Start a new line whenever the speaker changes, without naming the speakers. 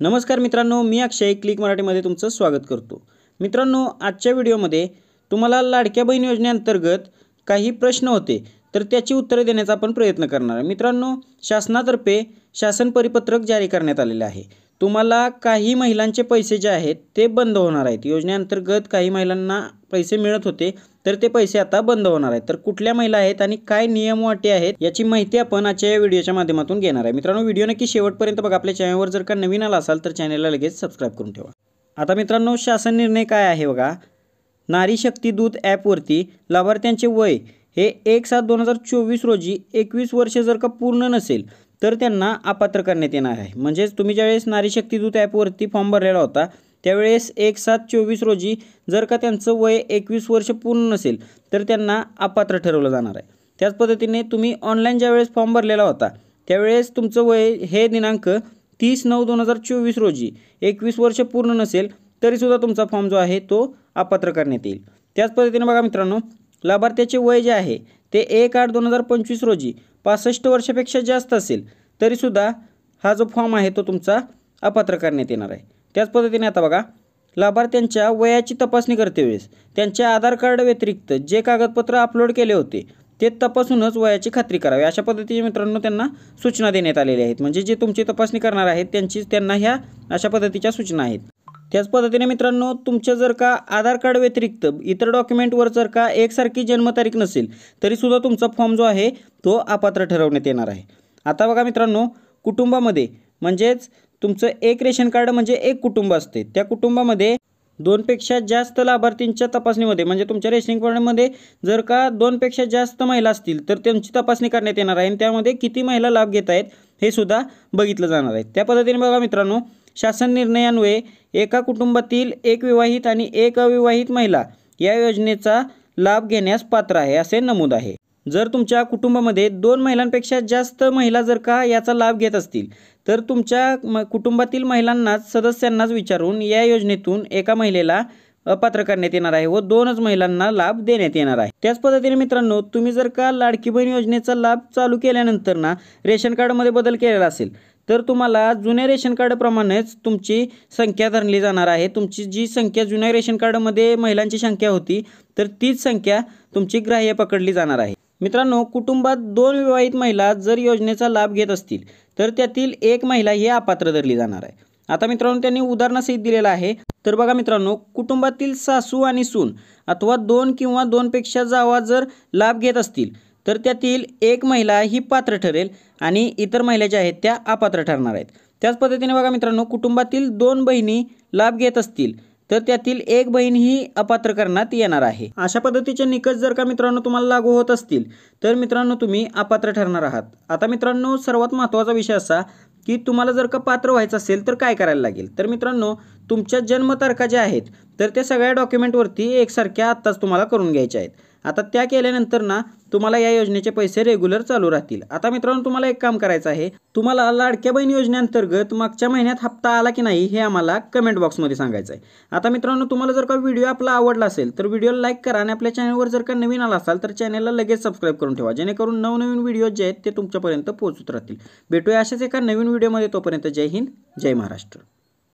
नमस्कार मित्रांनो, मी अक्षय क्लिक मराठीमध्ये तुमचं स्वागत करतो। मित्रांनो, आजच्या व्हिडिओमध्ये तुम्हाला लाडक्या बहीण योजनेअंतर्गत काही प्रश्न होते तर त्याची उत्तरे देण्याचा आपण प्रयत्न करणार आहे। मित्रांनो, शासनातर्फे शासन परिपत्रक जारी करण्यात आलेले आहे। तुम्हाला काही महिलांचे पैसे जे आहेत ते बंद होणार आहेत। योजनेअंतर्गत काही महिलांना पैसे मिळत होते तर ते पैसे आता बंद होणार आहेत। तर कुठल्या महिला आहेत आणि काय नियम व अटी आहेत याची माहिती आपण आजच्या या व्हिडिओच्या माध्यमातून घेणार आहे। मित्रांनो, व्हिडिओ नक्की शेवटपर्यंत बघा। आपल्या चॅनलवर जर का नवीन आला असाल तर चॅनलला लगेच सबस्क्राइब करून ठेवा। आता मित्रांनो, शासन निर्णय काय आहे बघा। नारी शक्ती दूत ॲपवरती लाभार्थ्यांचे वय हे 1/7/2024 रोजी 21 वर्ष जर का पूर्ण नसेल तर त्यांना अपात्र करण्यात येणार आहे। म्हणजे तुम्ही ज्यावेळेस नारी शक्ती दूत ॲपवरती फॉर्म भरलेला होता त्यावेळेस 1/7/24 रोजी जर का त्यांचं वय 21 वर्ष पूर्ण नसेल तर त्यांना अपात्र ठरवलं जाणार आहे। त्याच पद्धतीने तुम्ही ऑनलाईन ज्यावेळेस फॉर्म भरलेला होता त्यावेळेस तुमचं वय हे दिनांक 30/9/2024 रोजी 21 वर्ष पूर्ण नसेल तरीसुद्धा तुमचा फॉर्म जो आहे तो अपात्र करण्यात येईल। त्याच पद्धतीने बघा मित्रांनो, लाभार्थ्याचे वय जे आहे ते 1/8/2025 रोजी 65 वर्षापेक्षा जास्त असेल तरीसुद्धा हा जो फॉर्म आहे तो तुमचा अपात्र करण्यात येणार आहे। त्याच पद्धतीने आता बघा, लाभार्थ्यांच्या वयाची तपासणी करते वेळेस त्यांच्या आधार कार्ड व्यतिरिक्त जे कागदपत्र अपलोड केले होते ते तपासूनच वयाची खात्री करावी, अशा पद्धतीने मित्रांनो त्यांना सूचना देण्यात आलेल्या आहेत। म्हणजे जे तुमची तपासणी करणार आहेत त्यांना ह्या अशा पद्धतीच्या सूचना आहेत। त्याच पद्धतीने मित्रांनो, तुमच्या जर का आधार कार्ड व्यतिरिक्त इतर डॉक्युमेंटवर जर का एकसारखी जन्मतारीख नसेल तरीसुद्धा तुमचा फॉर्म जो आहे तो अपात्र ठरवण्यात येणार आहे। आता बघा मित्रांनो, कुटुंबामध्ये म्हणजेच तुमचं एक रेशन कार्ड म्हणजे एक कुटुंब असते, त्या कुटुंबामध्ये 2 पेक्षा जास्त लाभार्थींच्या तपासणीमध्ये म्हणजे तुमच्या रेशन कार्डमध्ये जर का 2 पेक्षा जास्त महिला असतील तर त्यांची तपासणी करण्यात येणार आहे आणि त्यामध्ये किती महिला लाभ घेत आहेत हे सुद्धा बघितलं जाणार आहे। त्या पद्धतीने बघा मित्रांनो, शासन निर्णयान्वये एका कुटुंबातील एक विवाहित आणि एक अविवाहित महिला या योजनेचा लाभ घेण्यास पात्र आहे असे नमूद आहे। जर तुमच्या कुटुंबामध्ये 2 महिलांपेक्षा जास्त महिला जर का याचा लाभ घेत असतील तर तुमच्या कुटुंबातील महिलांनाच सदस्यांनाच विचारून या योजनेतून एका महिलेला अपात्र करण्यात येणार आहे व 2च महिलांना लाभ देण्यात येणार आहे। त्याच पद्धतीने मित्रांनो, तुम्ही जर का लाडकी बहीण योजनेचा लाभ चालू केल्यानंतर ना रेशन कार्डमध्ये बदल केलेला असेल तर तुम्हाला जुन्या रेशन कार्डप्रमाणेच तुमची संख्या धरली जाणार आहे। तुमची जी संख्या जुन्या रेशन कार्डमध्ये महिलांची संख्या होती तर तीच संख्या तुमची ग्राह्य पकडली जाणार आहे। मित्रांनो, कुटुंबात 2 विवाहित महिला जर योजनेचा लाभ घेत असतील तर त्यातील एक महिला ही अपात्र धरली जाणार आहे। आता मित्रांनो, त्यांनी उदाहरणासहित दिलेलं आहे। तर बघा मित्रांनो, कुटुंबातील सासू आणि सून अथवा 2 किंवा 2 पेक्षा जावा जर लाभ घेत असतील तर त्यातील एक महिला ही पात्र ठरेल आणि इतर महिला ज्या आहेत त्या अपात्र ठरणार आहेत। त्याच पद्धतीने बघा मित्रांनो, कुटुंबातील 2 बहिणी लाभ घेत असतील तर त्यातील एक बहीण ही अपात्र करण्यात येणार आहे। अशा पद्धतीचे निकष जर का मित्रांनो तुम्हाला लागू होत असतील तर मित्रांनो तुम्ही अपात्र ठरणार आहात। आता मित्रांनो, सर्वात महत्त्वाचा विषय असा की तुम्हाला जर का पात्र व्हायचं असेल तर काय करायला लागेल। तर मित्रांनो, तुमच्या जन्मतारखा ज्या आहेत तर त्या सगळ्या डॉक्युमेंटवरती एकसारख्या आत्ताच तुम्हाला करून घ्यायच्या आहेत। आता त्या केल्यानंतर ना तुम्हाला या योजनेचे पैसे रेग्युलर चालू राहतील। आता मित्रांनो, तुम्हाला एक काम करायचं आहे, तुम्हाला लाडक्या बहीण योजनेअंतर्गत मागच्या महिन्यात हप्ता आला की नाही हे आम्हाला कमेंट बॉक्समध्ये सांगायचं आहे। आता मित्रांनो, तुम्हाला जर का व्हिडिओ आपला आवडला असेल तर व्हिडिओला लाईक करा आणि आपल्या चॅनलवर जर का नवीन आला असाल तर चॅनलला लगेच सबस्क्राइब करून ठेवा, जेणेकरून नवनवीन व्हिडिओ जे आहेत ते तुमच्यापर्यंत पोहोचत राहतील। भेटूया अशाच एका नवीन व्हिडिओमध्ये, तोपर्यंत जय हिंद, जय महाराष्ट्र।